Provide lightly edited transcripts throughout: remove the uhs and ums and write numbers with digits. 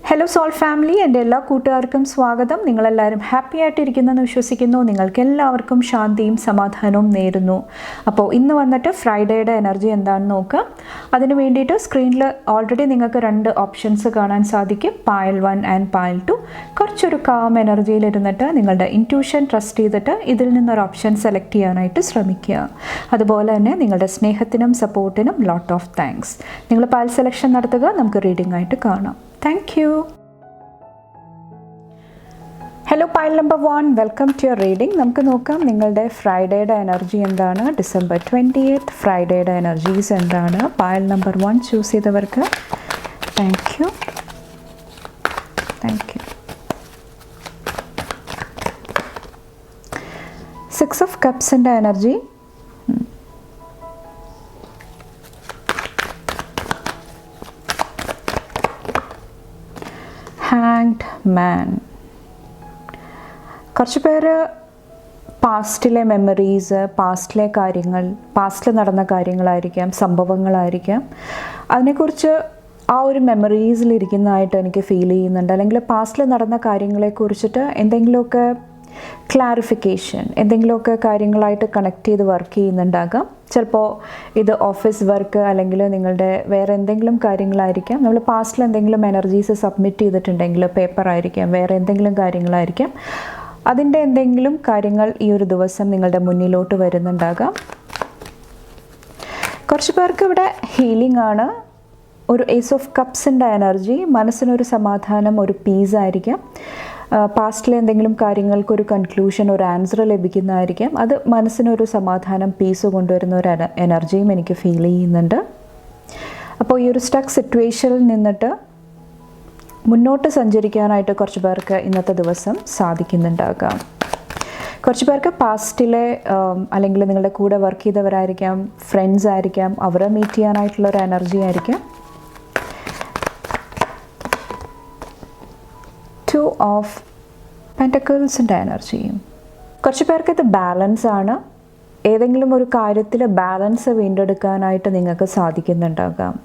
Hello soul family, എൻ്റെ എല്ലാ കൂട്ടുകാർക്കും സ്വാഗതം. നിങ്ങളെല്ലാവരും ഹാപ്പി ആയിട്ടിരിക്കുന്നെന്ന് വിശ്വസിക്കുന്നു. നിങ്ങൾക്ക് എല്ലാവർക്കും ശാന്തിയും സമാധാനവും നേരുന്നു. അപ്പോൾ ഇന്ന് വന്നിട്ട് ഫ്രൈഡേയുടെ എനർജി എന്താണെന്ന് നോക്കാം. അതിന് വേണ്ടിയിട്ട് സ്ക്രീനിൽ ഓൾറെഡി നിങ്ങൾക്ക് രണ്ട് ഓപ്ഷൻസ് കാണാൻ സാധിക്കും, പായൽ 1 ആൻഡ് പായൽ 2. കുറച്ചൊരു കാം എനർജിയിലിരുന്നിട്ട് നിങ്ങളുടെ ഇൻറ്റ്യൂഷൻ ട്രസ്റ്റ് ചെയ്തിട്ട് ഇതിൽ നിന്നൊരു ഓപ്ഷൻ സെലക്ട് ചെയ്യാനായിട്ട് ശ്രമിക്കുക. അതുപോലെ തന്നെ നിങ്ങളുടെ സ്നേഹത്തിനും സപ്പോർട്ടിനും ലോട്ട് ഓഫ് താങ്ക്സ്. നിങ്ങൾ പായൽ സെലക്ഷൻ നടത്തുക, നമുക്ക് റീഡിംഗ് ആയിട്ട് കാണാം. Thank you. Hello pile number 1, welcome to your reading. നമുക്ക് നോക്കാം നിങ്ങളുടെ ഫ്രൈഡേയുടെ എനർജി എന്താണ്. ഡിസംബർ 28 ഫ്രൈഡേയുടെ എനർജീസ് എന്താണ്. പൈൽ നമ്പർ 1 ചൂസ് ചെയ്തവർക്ക് താങ്ക് യു. 6 ഓഫ് കപ്സിൻ്റെ എനർജി. Hanged man. കുറച്ച് പേര് പാസ്റ്റിലെ മെമ്മറീസ്, പാസ്റ്റിലെ കാര്യങ്ങൾ, പാസ്റ്റിൽ നടന്ന കാര്യങ്ങളായിരിക്കാം, സംഭവങ്ങളായിരിക്കാം. അതിനെക്കുറിച്ച് ആ ഒരു മെമ്മറീസിലിരിക്കുന്നതായിട്ട് എനിക്ക് ഫീൽ ചെയ്യുന്നുണ്ട്. അല്ലെങ്കിൽ പാസ്റ്റിൽ നടന്ന കാര്യങ്ങളെക്കുറിച്ചിട്ട് എന്തെങ്കിലുമൊക്കെ ക്ലാരിഫിക്കേഷൻ, എന്തെങ്കിലുമൊക്കെ കാര്യങ്ങളായിട്ട് കണക്ട് ചെയ്ത് വർക്ക് ചെയ്യുന്നുണ്ടാകാം. ചിലപ്പോൾ ഇത് ഓഫീസ് വർക്ക് അല്ലെങ്കിൽ നിങ്ങളുടെ വേറെ എന്തെങ്കിലും കാര്യങ്ങളായിരിക്കാം. നമ്മൾ പാസ്റ്റിൽ എന്തെങ്കിലും എനർജീസ് സബ്മിറ്റ് ചെയ്തിട്ടുണ്ടെങ്കിൽ പേപ്പർ ആയിരിക്കാം, വേറെ എന്തെങ്കിലും കാര്യങ്ങളായിരിക്കാം. അതിൻ്റെ എന്തെങ്കിലും കാര്യങ്ങൾ ഈ ഒരു ദിവസം നിങ്ങളുടെ മുന്നിലോട്ട് വരുന്നുണ്ടാകാം. കുറച്ച് പേർക്ക് ഇവിടെ ഹീലിംഗ് ആണ്. ഒരു ഏസ് ഓഫ് കപ്സിൻ്റെ എനർജി. മനസ്സിനൊരു സമാധാനം, ഒരു പീസ് ആയിരിക്കാം. പാസ്റ്റിലെ എന്തെങ്കിലും കാര്യങ്ങൾക്കൊരു കൺക്ലൂഷൻ, ഒരു ആൻസർ ലഭിക്കുന്നതായിരിക്കാം. അത് മനസ്സിനൊരു സമാധാനം, പീസ് കൊണ്ടുവരുന്ന ഒരു എനർജിയും എനിക്ക് ഫീൽ ചെയ്യുന്നുണ്ട്. അപ്പോൾ ഈ ഒരു സ്റ്റക്ക് സിറ്റുവേഷനിൽ നിന്നിട്ട് മുന്നോട്ട് സഞ്ചരിക്കാനായിട്ട് കുറച്ച് പേർക്ക് ഇന്നത്തെ ദിവസം സാധിക്കുന്നുണ്ടാകാം. കുറച്ച് പേർക്ക് പാസ്റ്റിലെ അല്ലെങ്കിൽ നിങ്ങളുടെ കൂടെ വർക്ക് ചെയ്തവരായിരിക്കാം, ഫ്രണ്ട്സ് ആയിരിക്കാം, അവരെ മീറ്റ് ചെയ്യാനായിട്ടുള്ളൊരു എനർജി ആയിരിക്കാം. 2 ഓഫ് പെൻറ്റക്കിൾസിൻ്റെ എനർജിയും. കുറച്ച് പേർക്ക് ഇത് ബാലൻസ് ആണ്. ഏതെങ്കിലും ഒരു കാര്യത്തിൽ ബാലൻസ് വീണ്ടെടുക്കാനായിട്ട് നിങ്ങൾക്ക് സാധിക്കുന്നുണ്ടാകാം.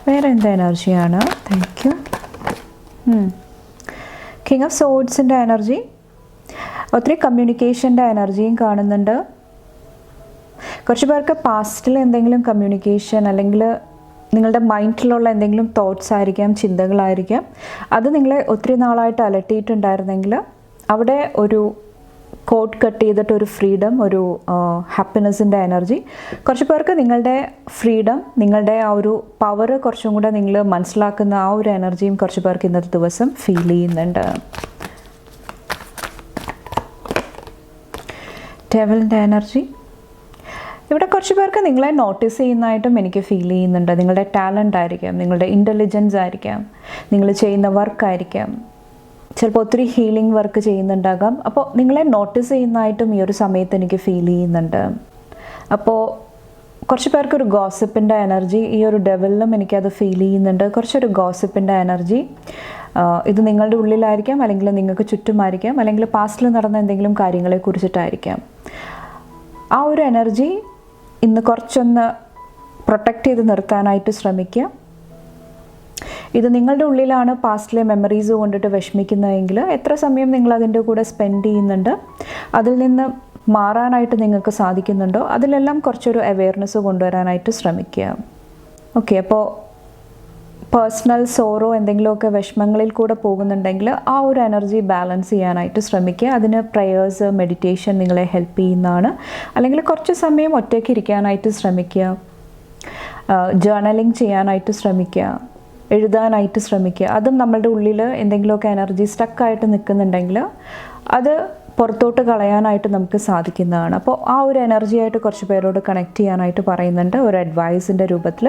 വേറെ എന്താ എനർജിയാണ്? Thank you. കിങ് ഓഫ് സോഡ്സിൻ്റെ എനർജി. ഒത്തിരി കമ്മ്യൂണിക്കേഷൻ്റെ എനർജിയും കാണുന്നുണ്ട്. കുറച്ച് പേർക്ക് പാസ്റ്റിൽ എന്തെങ്കിലും കമ്മ്യൂണിക്കേഷൻ അല്ലെങ്കിൽ നിങ്ങളുടെ മൈൻഡിലുള്ള എന്തെങ്കിലും തോട്ട്സ് ആയിരിക്കാം, ചിന്തകളായിരിക്കാം. അത് നിങ്ങളെ ഒത്തിരി നാളായിട്ട് അലട്ടിയിട്ടുണ്ടായിരുന്നെങ്കിൽ അവിടെ ഒരു കോഡ് കട്ട് ചെയ്തിട്ട് ഒരു ഫ്രീഡം, ഒരു ഹാപ്പിനെസ്സിൻ്റെ എനർജി. കുറച്ച് പേർക്ക് നിങ്ങളുടെ ഫ്രീഡം, നിങ്ങളുടെ ആ ഒരു പവർ കുറച്ചും കൂടെ നിങ്ങൾ മനസ്സിലാക്കുന്ന ആ ഒരു എനർജിയും കുറച്ച് പേർക്ക് ഇന്നത്തെ ദിവസം ഫീൽ ചെയ്യുന്നുണ്ട്. ഡെവിളിൻ്റെ എനർജി. ഇവിടെ കുറച്ച് പേർക്ക് നിങ്ങളെ നോട്ടീസ് ചെയ്യുന്നതായിട്ടും എനിക്ക് ഫീൽ ചെയ്യുന്നുണ്ട്. നിങ്ങളുടെ ടാലൻ്റ് ആയിരിക്കാം, നിങ്ങളുടെ ഇൻ്റലിജൻസ് ആയിരിക്കാം, നിങ്ങൾ ചെയ്യുന്ന വർക്കായിരിക്കാം. ചിലപ്പോൾ ഒത്തിരി ഹീലിംഗ് വർക്ക് ചെയ്യുന്നുണ്ടാകാം. അപ്പോൾ നിങ്ങളെ നോട്ടീസ് ചെയ്യുന്നതായിട്ടും ഈ ഒരു സമയത്ത് എനിക്ക് ഫീൽ ചെയ്യുന്നുണ്ട്. അപ്പോൾ കുറച്ച് പേർക്കൊരു ഗോസിപ്പിൻ്റെ എനർജി. ഈ ഒരു ഡെവലിലും എനിക്കത് ഫീൽ ചെയ്യുന്നുണ്ട്. കുറച്ചൊരു ഗോസിപ്പിൻ്റെ എനർജി. ഇത് നിങ്ങളുടെ ഉള്ളിലായിരിക്കാം, അല്ലെങ്കിൽ നിങ്ങൾക്ക് ചുറ്റുമായിരിക്കാം, അല്ലെങ്കിൽ പാസ്റ്റിൽ നടന്ന എന്തെങ്കിലും കാര്യങ്ങളെക്കുറിച്ചിട്ടായിരിക്കാം. ആ ഒരു എനർജി ഇന്ന് കുറച്ചൊന്ന് പ്രൊട്ടക്റ്റ് ചെയ്ത് നിർത്താനായിട്ട് ശ്രമിക്കുക. ഇത് നിങ്ങളുടെ ഉള്ളിലാണ് പാസ്റ്റിലെ മെമ്മറീസ് കൊണ്ടിട്ട് വിഷമിക്കുന്നതെങ്കിൽ എത്ര സമയം നിങ്ങൾ അതിൻ്റെ കൂടെ സ്പെൻഡ് ചെയ്യുന്നുണ്ട്, അതിൽ നിന്ന് മാറാനായിട്ട് നിങ്ങൾക്ക് സാധിക്കുന്നുണ്ടോ, അതിലെല്ലാം കുറച്ചൊരു അവെയർനെസ് കൊണ്ടുവരാനായിട്ട് ശ്രമിക്കുക. ഓക്കെ, അപ്പോൾ പേഴ്സണൽ സോറോ, എന്തെങ്കിലുമൊക്കെ വിഷമങ്ങളിൽ കൂടെ പോകുന്നുണ്ടെങ്കിൽ ആ ഒരു എനർജി ബാലൻസ് ചെയ്യാനായിട്ട് ശ്രമിക്കുക. അതിന് പ്രയേഴ്സ്, മെഡിറ്റേഷൻ നിങ്ങളെ ഹെൽപ്പ് ചെയ്യുന്നതാണ്. അല്ലെങ്കിൽ കുറച്ച് സമയം ഒറ്റയ്ക്ക് ഇരിക്കാനായിട്ട് ശ്രമിക്കുക. ജേർണലിംഗ് ചെയ്യാനായിട്ട് ശ്രമിക്കുക, എഴുതാനായിട്ട് ശ്രമിക്കുക. അതും നമ്മളുടെ ഉള്ളിൽ എന്തെങ്കിലുമൊക്കെ എനർജി സ്റ്റക്കായിട്ട് നിൽക്കുന്നുണ്ടെങ്കിൽ അത് പുറത്തോട്ട് കളയാനായിട്ട് നമുക്ക് സാധിക്കുന്നതാണ്. അപ്പോൾ ആ ഒരു എനർജിയായിട്ട് കുറച്ച് പേരോട് കണക്ട് ചെയ്യാനായിട്ട് പറയുന്നുണ്ട്, ഒരു അഡ്വൈസിൻ്റെ രൂപത്തിൽ.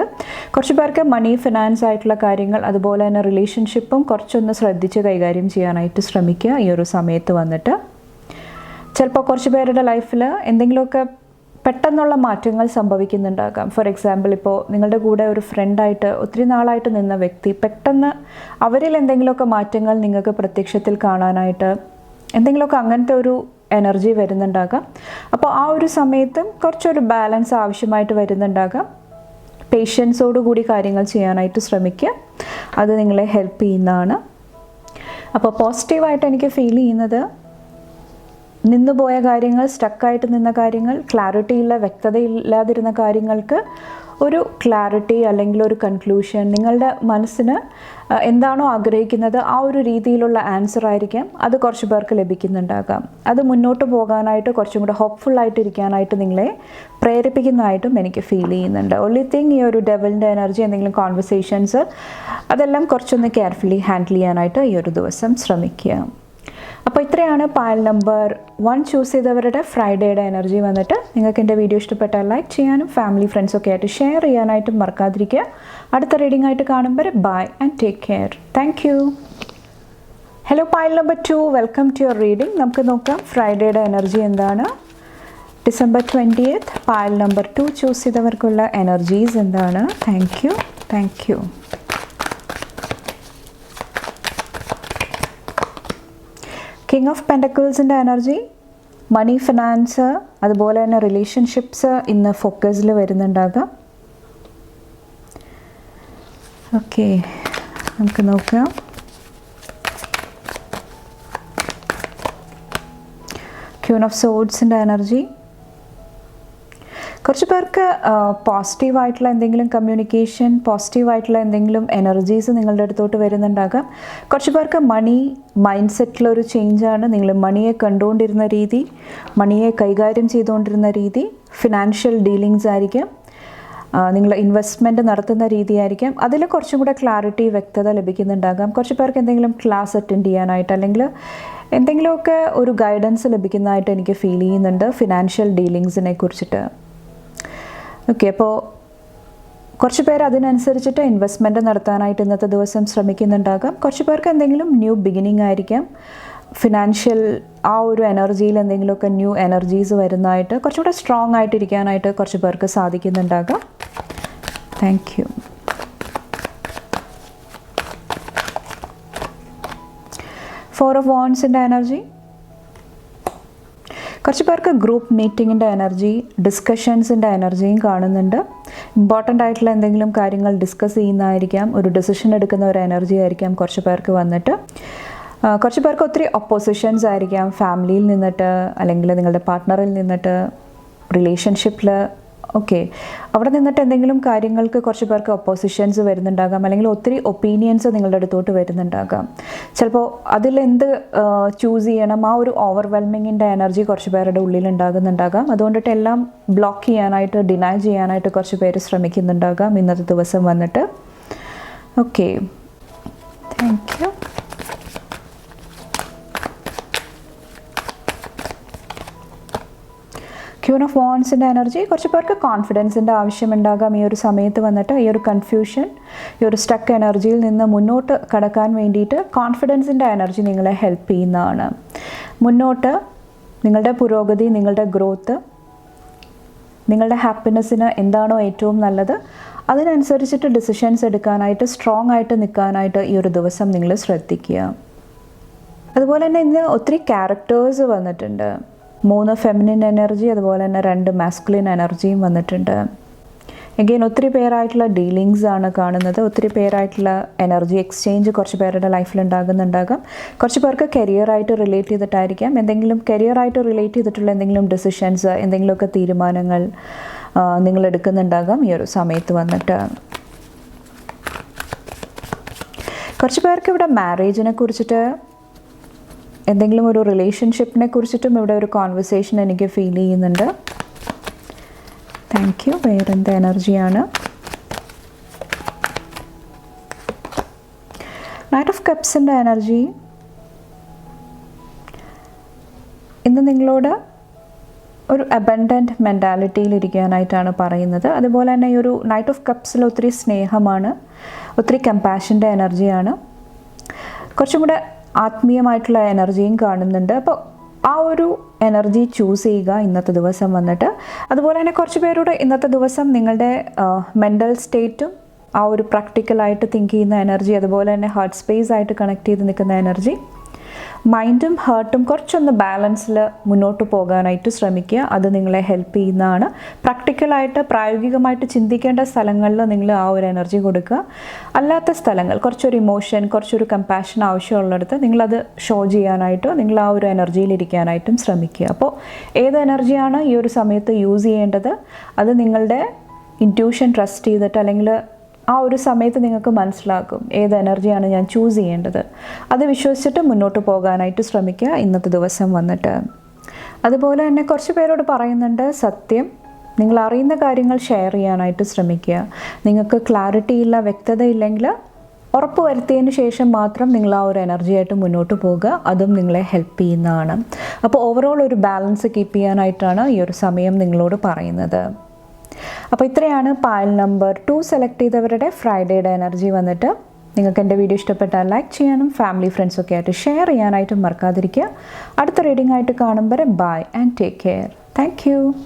കുറച്ച് പേർക്ക് മണി, ഫിനാൻസ് ആയിട്ടുള്ള കാര്യങ്ങൾ, അതുപോലെ തന്നെ റിലേഷൻഷിപ്പും കുറച്ചൊന്ന് ശ്രദ്ധിച്ച് കൈകാര്യം ചെയ്യാനായിട്ട് ശ്രമിക്കുക ഈ ഒരു സമയത്ത് വന്നിട്ട്. ചിലപ്പോൾ കുറച്ച് പേരുടെ ലൈഫിൽ എന്തെങ്കിലുമൊക്കെ പെട്ടെന്നുള്ള മാറ്റങ്ങൾ സംഭവിക്കുന്നുണ്ടാകാം. ഫോർ എക്സാമ്പിൾ, ഇപ്പോൾ നിങ്ങളുടെ കൂടെ ഒരു ഫ്രണ്ടായിട്ട് ഒത്തിരി നാളായിട്ട് നിന്ന വ്യക്തി പെട്ടെന്ന് അവരിൽ എന്തെങ്കിലുമൊക്കെ മാറ്റങ്ങൾ നിങ്ങൾക്ക് പ്രത്യക്ഷത്തിൽ കാണാനായിട്ട് എന്തെങ്കിലുമൊക്കെ അങ്ങനത്തെ ഒരു എനർജി വരുന്നുണ്ടാകാം. അപ്പോൾ ആ ഒരു സമയത്തും കുറച്ചൊരു ബാലൻസ് ആവശ്യമായിട്ട് വരുന്നുണ്ടാകാം. പേഷ്യൻസോടുകൂടി കാര്യങ്ങൾ ചെയ്യാനായിട്ട് ശ്രമിക്കുക. അത് നിങ്ങളെ ഹെൽപ്പ് ചെയ്യുന്നതാണ്. അപ്പോൾ പോസിറ്റീവായിട്ട് എനിക്ക് ഫീൽ ചെയ്യുന്നത്, നിന്നുപോയ കാര്യങ്ങൾ, സ്റ്റക്കായിട്ട് നിന്ന കാര്യങ്ങൾ, ക്ലാരിറ്റിയുള്ള വ്യക്തതയില്ലാതിരുന്ന കാര്യങ്ങൾക്ക് ഒരു ക്ലാരിറ്റി അല്ലെങ്കിൽ ഒരു കൺക്ലൂഷൻ, നിങ്ങളുടെ മനസ്സിന് എന്താണോ ആഗ്രഹിക്കുന്നത് ആ ഒരു രീതിയിലുള്ള ആൻസർ ആയിരിക്കാം അത് കുറച്ച് പേർക്ക് ലഭിക്കുന്നുണ്ടാകാം. അത് മുന്നോട്ട് പോകാനായിട്ട് കുറച്ചും കൂടെ ഹോപ്പ്ഫുള്ളായിട്ട് ഇരിക്കാനായിട്ട് നിങ്ങളെ പ്രേരിപ്പിക്കുന്നതായിട്ടും എനിക്ക് ഫീൽ ചെയ്യുന്നുണ്ട്. ഒൺലി തിങ് ഈ ഒരു ഡെവലിൻ്റെ എനർജി, എന്തെങ്കിലും കോൺവെർസേഷൻസ്, അതെല്ലാം കുറച്ചൊന്ന് കെയർഫുള്ളി ഹാൻഡിൽ ചെയ്യാനായിട്ട് ഈ ഒരു ദിവസം ശ്രമിക്കുക. അപ്പോൾ ഇത്രയാണ് പായൽ നമ്പർ 1 ചൂസ് ചെയ്തവരുടെ ഫ്രൈഡേയുടെ എനർജി വന്നിട്ട്. നിങ്ങൾക്ക് എൻ്റെ വീഡിയോ ഇഷ്ടപ്പെട്ടാൽ ലൈക്ക് ചെയ്യാനും ഫാമിലി ഫ്രണ്ട്സൊക്കെ ആയിട്ട് ഷെയർ ചെയ്യാനായിട്ടും മറക്കാതിരിക്കുക. അടുത്ത റീഡിംഗ് ആയിട്ട് കാണുമ്പോൾ bye and take care. Thank you. Hello pile number 2, welcome to your reading. നമുക്ക് നോക്കാം ഫ്രൈഡേയുടെ എനർജി എന്താണ്. December 20th pile number 2 choose ചെയ്തവർക്കുള്ള എനർജീസ് എന്താണ്. Thank you, thank you. King of പെൻറ്റക്കിൾസിൻ്റെ എനർജി, മണി, ഫിനാൻസ്, അതുപോലെ തന്നെ റിലേഷൻഷിപ്സ് ഇന്ന് ഫോക്കസിൽ വരുന്നുണ്ടാകാം. ഓക്കെ, നമുക്ക് നോക്കാം. ക്യൂൻ ഓഫ് സോഡ്സിൻ്റെ എനർജി, കുറച്ച് പേർക്ക് പോസിറ്റീവായിട്ടുള്ള എന്തെങ്കിലും കമ്മ്യൂണിക്കേഷൻ, പോസിറ്റീവായിട്ടുള്ള എന്തെങ്കിലും എനർജീസ് നിങ്ങളുടെ അടുത്തോട്ട് വരുന്നുണ്ടാകാം. കുറച്ച് പേർക്ക് മണി മൈൻഡ് സെറ്റിലൊരു ചേഞ്ചാണ്. നിങ്ങൾ മണിയെ കണ്ടുകൊണ്ടിരുന്ന രീതി, മണിയെ കൈകാര്യം ചെയ്തുകൊണ്ടിരുന്ന രീതി, ഫിനാൻഷ്യൽ ഡീലിങ്സ് ആയിരിക്കാം, നിങ്ങൾ ഇൻവെസ്റ്റ്മെൻറ്റ് നടത്തുന്ന രീതിയായിരിക്കാം. അതിൽ കുറച്ചും കൂടെ ക്ലാരിറ്റി, വ്യക്തത ലഭിക്കുന്നുണ്ടാകാം. കുറച്ച് പേർക്ക് എന്തെങ്കിലും ക്ലാസ് അറ്റൻഡ് ചെയ്യാനായിട്ട് അല്ലെങ്കിൽ എന്തെങ്കിലുമൊക്കെ ഒരു ഗൈഡൻസ് ലഭിക്കുന്നതായിട്ട് എനിക്ക് ഫീൽ ചെയ്യുന്നുണ്ട് ഫിനാൻഷ്യൽ ഡീലിങ്സിനെ കുറിച്ചിട്ട്. ഓക്കെ, അപ്പോൾ കുറച്ച് പേർ അതിനനുസരിച്ചിട്ട് ഇൻവെസ്റ്റ്മെൻറ്റ് നടത്താനായിട്ട് ഇന്നത്തെ ദിവസം ശ്രമിക്കുന്നുണ്ടാകാം. കുറച്ച് പേർക്ക് എന്തെങ്കിലും ന്യൂ ബിഗിനിങ് ആയിരിക്കാം. ഫിനാൻഷ്യൽ ആ ഒരു എനർജിയിൽ എന്തെങ്കിലുമൊക്കെ ന്യൂ എനർജീസ് വരുന്നതായിട്ട്, കുറച്ചുകൂടെ സ്ട്രോങ് ആയിട്ടിരിക്കാനായിട്ട് കുറച്ച് പേർക്ക് സാധിക്കുന്നുണ്ടാകാം. Thank you. ഫോർ ഓഫ് വാൻഡ്സിൻ്റെ എനർജി, കുറച്ച് പേർക്ക് ഗ്രൂപ്പ് മീറ്റിങ്ങിൻ്റെ എനർജി, ഡിസ്കഷൻസിൻ്റെ എനർജിയും കാണുന്നുണ്ട്. ഇമ്പോർട്ടൻ്റ് ആയിട്ടുള്ള എന്തെങ്കിലും കാര്യങ്ങൾ ഡിസ്കസ് ചെയ്യുന്നതായിരിക്കാം. ഒരു ഡിസിഷൻ എടുക്കുന്ന ഒരു എനർജി ആയിരിക്കാം കുറച്ച് പേർക്ക് വന്നിട്ട്. കുറച്ച് പേർക്ക് ഒത്തിരി ഒപ്പോസിഷൻസ് ആയിരിക്കാം, ഫാമിലിയിൽ നിന്നിട്ട് അല്ലെങ്കിൽ നിങ്ങളുടെ പാർട്ട്ണറിൽ നിന്നിട്ട്, റിലേഷൻഷിപ്പിൽ. ഓക്കെ, അവിടെ നിന്നിട്ട് എന്തെങ്കിലും കാര്യങ്ങൾക്ക് കുറച്ച് പേർക്ക് ഒപ്പോസിഷൻസ് വരുന്നുണ്ടാകാം, അല്ലെങ്കിൽ ഒത്തിരി ഒപ്പീനിയൻസ് നിങ്ങളുടെ അടുത്തോട്ട് വരുന്നുണ്ടാകാം. ചിലപ്പോൾ അതിലെന്ത് ചൂസ് ചെയ്യണം, ആ ഒരു ഓവർവെൽമിങ്ങിൻ്റെ എനർജി കുറച്ച് പേരുടെ ഉള്ളിൽ ഉണ്ടാകുന്നുണ്ടാകാം. അതുകൊണ്ടിട്ട് എല്ലാം ബ്ലോക്ക് ചെയ്യാനായിട്ട്, ഡിനൈ ചെയ്യാനായിട്ട് കുറച്ച് പേര് ശ്രമിക്കുന്നുണ്ടാകാം ഇന്നത്തെ ദിവസം വന്നിട്ട്. Okay, thank you. Queen of വാൻഡ്സിൻ്റെ എനർജി, കുറച്ച് പേർക്ക് കോൺഫിഡൻസിൻ്റെ ആവശ്യമുണ്ടാകാം ഈ ഒരു സമയത്ത് വന്നിട്ട്. ഈ ഒരു കൺഫ്യൂഷൻ, ഈ ഒരു സ്റ്റക്ക് എനർജിയിൽ നിന്ന് മുന്നോട്ട് കടക്കാൻ വേണ്ടിയിട്ട് കോൺഫിഡൻസിൻ്റെ എനർജി നിങ്ങളെ ഹെൽപ്പ് ചെയ്യുന്നതാണ്. മുന്നോട്ട് നിങ്ങളുടെ പുരോഗതി, നിങ്ങളുടെ ഗ്രോത്ത്, നിങ്ങളുടെ ഹാപ്പിനെസ്സിന് എന്താണോ ഏറ്റവും നല്ലത് അതിനനുസരിച്ചിട്ട് ഡിസിഷൻസ് എടുക്കാനായിട്ട്, സ്ട്രോങ് ആയിട്ട് നിൽക്കാനായിട്ട് ഈ ഒരു ദിവസം നിങ്ങൾ ശ്രദ്ധിക്കുക. അതുപോലെ തന്നെ ഇന്ന് ഒത്തിരി ക്യാരക്ടേഴ്സ് വന്നിട്ടുണ്ട്. 3 ഫെമിനിൻ എനർജി, അതുപോലെ തന്നെ 2 മാസ്കുലിൻ എനർജിയും വന്നിട്ടുണ്ട്. എഗെയിൻ ഒത്തിരി പേരായിട്ടുള്ള ഡീലിങ്സ് ആണ് കാണുന്നത്. ഒത്തിരി പേരായിട്ടുള്ള എനർജി എക്സ്ചേഞ്ച് കുറച്ച് പേരുടെ ലൈഫിൽ ഉണ്ടാകുന്നുണ്ടാകാം. കുറച്ച് പേർക്ക് കരിയറായിട്ട് റിലേറ്റ് ചെയ്തിട്ടായിരിക്കാം. എന്തെങ്കിലും കരിയറായിട്ട് റിലേറ്റ് ചെയ്തിട്ടുള്ള എന്തെങ്കിലും ഡിസിഷൻസ്, എന്തെങ്കിലുമൊക്കെ തീരുമാനങ്ങൾ നിങ്ങൾ എടുക്കുന്നുണ്ടാകാം ഈ ഒരു സമയത്ത് വന്നിട്ട്. കുറച്ച് പേർക്ക് ഇവിടെ മാരേജിനെ കുറിച്ചിട്ട്, എന്തെങ്കിലും ഒരു റിലേഷൻഷിപ്പിനെ കുറിച്ചിട്ടും ഇവിടെ ഒരു കോൺവെർസേഷൻ എനിക്ക് ഫീൽ ചെയ്യുന്നുണ്ട്. Thank you. വേറെന്ത് എനർജിയാണ്. നൈറ്റ് ഓഫ് കപ്സിൻ്റെ എനർജി, ഇന്ന് നിങ്ങളോട് ഒരു അബണ്ടൻറ്റ് മെൻറ്റാലിറ്റിയിൽ ഇരിക്കാനായിട്ടാണ് പറയുന്നത്. അതുപോലെ തന്നെ ഈ ഒരു നൈറ്റ് ഓഫ് കപ്സിൽ ഒത്തിരി സ്നേഹമാണ്, ഒത്തിരി കമ്പാഷൻ്റെ എനർജിയാണ്, കുറച്ചും കൂടെ ആത്മീയമായിട്ടുള്ള എനർജിയും കാണുന്നുണ്ട്. അപ്പോൾ ആ ഒരു എനർജി ചൂസ് ചെയ്യുക ഇന്നത്തെ ദിവസം വന്നിട്ട്. അതുപോലെ തന്നെ കുറച്ച് പേരോട് ഇന്നത്തെ ദിവസം നിങ്ങളുടെ മെൻ്റൽ സ്റ്റേറ്റും ആ ഒരു പ്രാക്ടിക്കലായിട്ട് തിങ്ക് ചെയ്യുന്ന എനർജി, അതുപോലെ തന്നെ ഹാർട്ട് സ്പേസ് ആയിട്ട് കണക്ട് ചെയ്ത് നിൽക്കുന്ന എനർജി, മൈൻഡും ഹേർട്ടും കുറച്ചൊന്ന് ബാലൻസിൽ മുന്നോട്ട് പോകാനായിട്ട് ശ്രമിക്കുക. അത് നിങ്ങളെ ഹെൽപ്പ് ചെയ്യുന്നതാണ്. പ്രാക്ടിക്കലായിട്ട് പ്രായോഗികമായിട്ട് ചിന്തിക്കേണ്ട സ്ഥലങ്ങളിൽ നിങ്ങൾ ആ ഒരു എനർജി കൊടുക്കുക. അല്ലാത്ത സ്ഥലങ്ങൾ കുറച്ചൊരു ഇമോഷൻ, കുറച്ചൊരു കമ്പാഷൻ ആവശ്യമുള്ളിടത്ത് നിങ്ങളത് ഷോ ചെയ്യാനായിട്ടോ നിങ്ങൾ ആ ഒരു എനർജിയിലിരിക്കാനായിട്ടും ശ്രമിക്കുക. അപ്പോൾ ഏത് എനർജിയാണ് ഈ ഒരു സമയത്ത് യൂസ് ചെയ്യേണ്ടത്, അത് നിങ്ങളുടെ ഇൻറ്റ്യൂഷൻ ട്രസ്റ്റ് ചെയ്തിട്ട്, അല്ലെങ്കിൽ ആ ഒരു സമയത്ത് നിങ്ങൾക്ക് മനസ്സിലാക്കും ഏത് എനർജിയാണ് ഞാൻ ചൂസ് ചെയ്യേണ്ടത്. അത് വിശ്വസിച്ചിട്ട് മുന്നോട്ട് പോകാനായിട്ട് ശ്രമിക്കുക ഇന്നത്തെ ദിവസം വന്നിട്ട്. അതുപോലെ തന്നെ കുറച്ച് പേരോട് പറയുന്നുണ്ട്, സത്യം നിങ്ങൾ അറിയുന്ന കാര്യങ്ങൾ ഷെയർ ചെയ്യാനായിട്ട് ശ്രമിക്കുക. നിങ്ങൾക്ക് ക്ലാരിറ്റി ഇല്ല, വ്യക്തത ഇല്ലെങ്കിൽ ഉറപ്പ് വരുത്തിയതിന് ശേഷം മാത്രം നിങ്ങൾ ആ ഒരു എനർജിയായിട്ട് മുന്നോട്ട് പോകുക. അതും നിങ്ങളെ ഹെൽപ്പ് ചെയ്യുന്നതാണ്. അപ്പോൾ ഓവറോൾ ഒരു ബാലൻസ് കീപ്പ് ചെയ്യാനായിട്ടാണ് ഈ ഒരു സമയം നിങ്ങളോട് പറയുന്നത്. അപ്പോൾ ഇത്രയാണ് പായൽ നമ്പർ 2 സെലക്ട് ചെയ്തവരുടെ ഫ്രൈഡേയുടെ എനർജി വന്നിട്ട്. നിങ്ങൾക്ക് എൻ്റെ വീഡിയോ ഇഷ്ടപ്പെട്ടാൽ ലൈക്ക് ചെയ്യാനും ഫാമിലി ഫ്രണ്ട്സൊക്കെ ആയിട്ട് ഷെയർ ചെയ്യാനായിട്ടും മറക്കാതിരിക്കുക. അടുത്ത റീഡിംഗ് ആയിട്ട് കാണുമ്പോൾ bye and take care. Thank U.